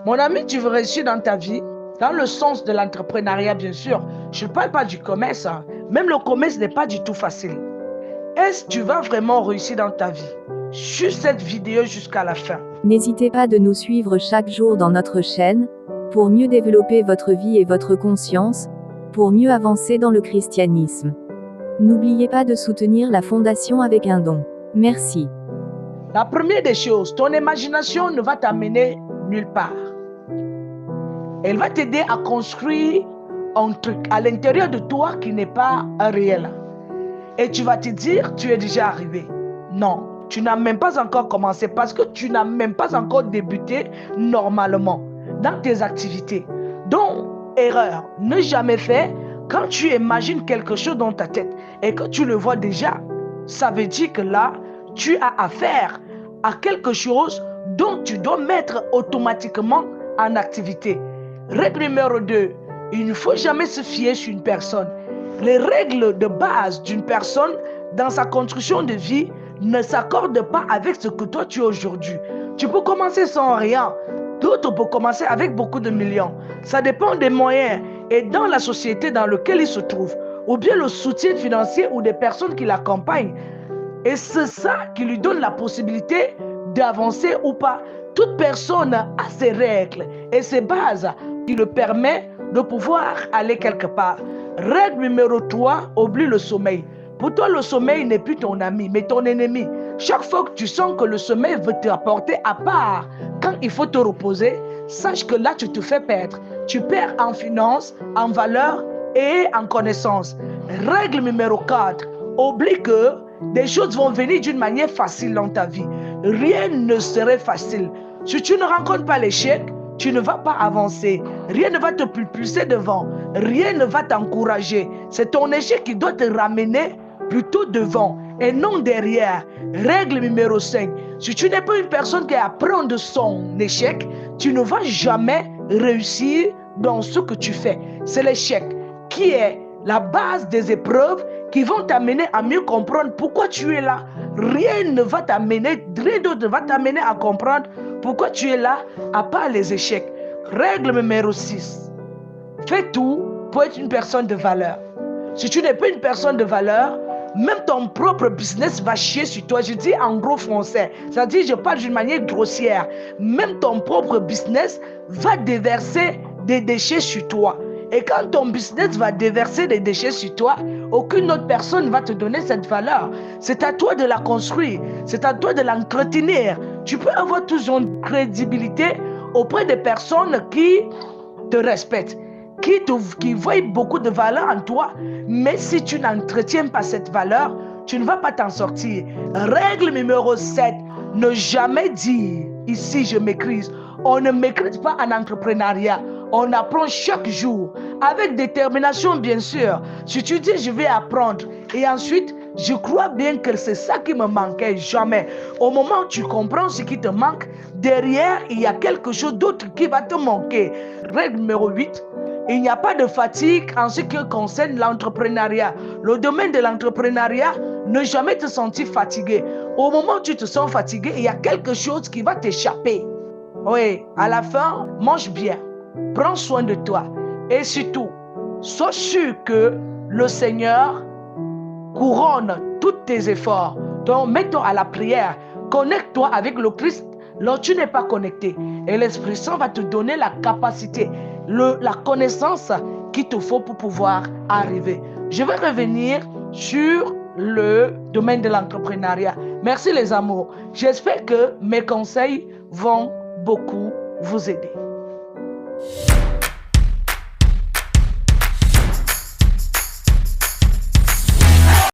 Mon ami, tu veux réussir dans ta vie, dans le sens de l'entrepreneuriat, bien sûr. Je ne parle pas du commerce. Même le commerce n'est pas du tout facile. Est-ce que tu vas vraiment réussir dans ta vie? Suis cette vidéo jusqu'à la fin. N'hésitez pas de nous suivre chaque jour dans notre chaîne, pour mieux développer votre vie et votre conscience, pour mieux avancer dans le christianisme. N'oubliez pas de soutenir la fondation avec un don. Merci. La première des choses, ton imagination ne va t'amener nulle part. Elle va t'aider à construire un truc à l'intérieur de toi qui n'est pas un réel. Et tu vas te dire, tu es déjà arrivé. Non, tu n'as même pas encore commencé parce que tu n'as même pas encore débuté normalement dans tes activités. Donc, erreur, ne jamais faire quand tu imagines quelque chose dans ta tête et que tu le vois déjà. Ça veut dire que là, tu as affaire à quelque chose dont tu dois mettre automatiquement en activité. Règle numéro 2, il ne faut jamais se fier sur une personne. Les règles de base d'une personne dans sa construction de vie ne s'accordent pas avec ce que toi tu es aujourd'hui. Tu peux commencer sans rien, d'autres peuvent commencer avec beaucoup de millions. Ça dépend des moyens et dans la société dans laquelle ils se trouvent, ou bien le soutien financier ou des personnes qui l'accompagnent. Et c'est ça qui lui donne la possibilité d'avancer ou pas. Toute personne a ses règles et ses bases qui le permettent de pouvoir aller quelque part. Règle numéro 3, oublie le sommeil. Pour toi, le sommeil n'est plus ton ami, mais ton ennemi. Chaque fois que tu sens que le sommeil veut te apporter à part, quand il faut te reposer, sache que là, tu te fais perdre. Tu perds en finance, en valeur et en connaissance. Règle numéro 4, oublie que des choses vont venir d'une manière facile dans ta vie. Rien ne serait facile. Si tu ne rencontres pas l'échec, tu ne vas pas avancer. Rien ne va te propulser devant. Rien ne va t'encourager. C'est ton échec qui doit te ramener plutôt devant et non derrière. Règle numéro 5. Si tu n'es pas une personne qui apprend de son échec, tu ne vas jamais réussir dans ce que tu fais. C'est l'échec qui est la base des épreuves qui vont t'amener à mieux comprendre pourquoi tu es là. Rien ne va t'amener, rien d'autre ne va t'amener à comprendre pourquoi tu es là, à part les échecs. Règle numéro 6. Fais tout pour être une personne de valeur. Si tu n'es pas une personne de valeur, même ton propre business va chier sur toi. Je dis en gros français, c'est-à-dire je parle d'une manière grossière. Même ton propre business va déverser des déchets sur toi. Et quand ton business va déverser des déchets sur toi, aucune autre personne ne va te donner cette valeur. C'est à toi de la construire. C'est à toi de l'entretenir. Tu peux avoir toujours une crédibilité auprès des personnes qui te respectent, qui voient beaucoup de valeur en toi. Mais si tu n'entretiens pas cette valeur, tu ne vas pas t'en sortir. Règle numéro 7, ne jamais dire « ici je maîtrise ». On ne maîtrise pas en entrepreneuriat. On apprend chaque jour, avec détermination bien sûr. Si tu dis je vais apprendre et ensuite je crois bien que c'est ça qui me manquait, jamais. Au moment où tu comprends ce qui te manque, derrière il y a quelque chose d'autre qui va te manquer. Règle numéro 8, il n'y a pas de fatigue en ce qui concerne l'entrepreneuriat. Le domaine de l'entrepreneuriat, ne jamais te sentir fatigué. Au moment où tu te sens fatigué, il y a quelque chose qui va t'échapper. Oui, à la fin, mange bien. Prends soin de toi. Et surtout, sois sûr que le Seigneur couronne tous tes efforts. Donc, mets-toi à la prière. Connecte-toi avec le Christ lorsque tu n'es pas connecté. Et l'Esprit Saint va te donner la capacité, la connaissance qu'il te faut pour pouvoir arriver. Je vais revenir sur le domaine de l'entrepreneuriat. Merci les amours. J'espère que mes conseils vont beaucoup vous aider.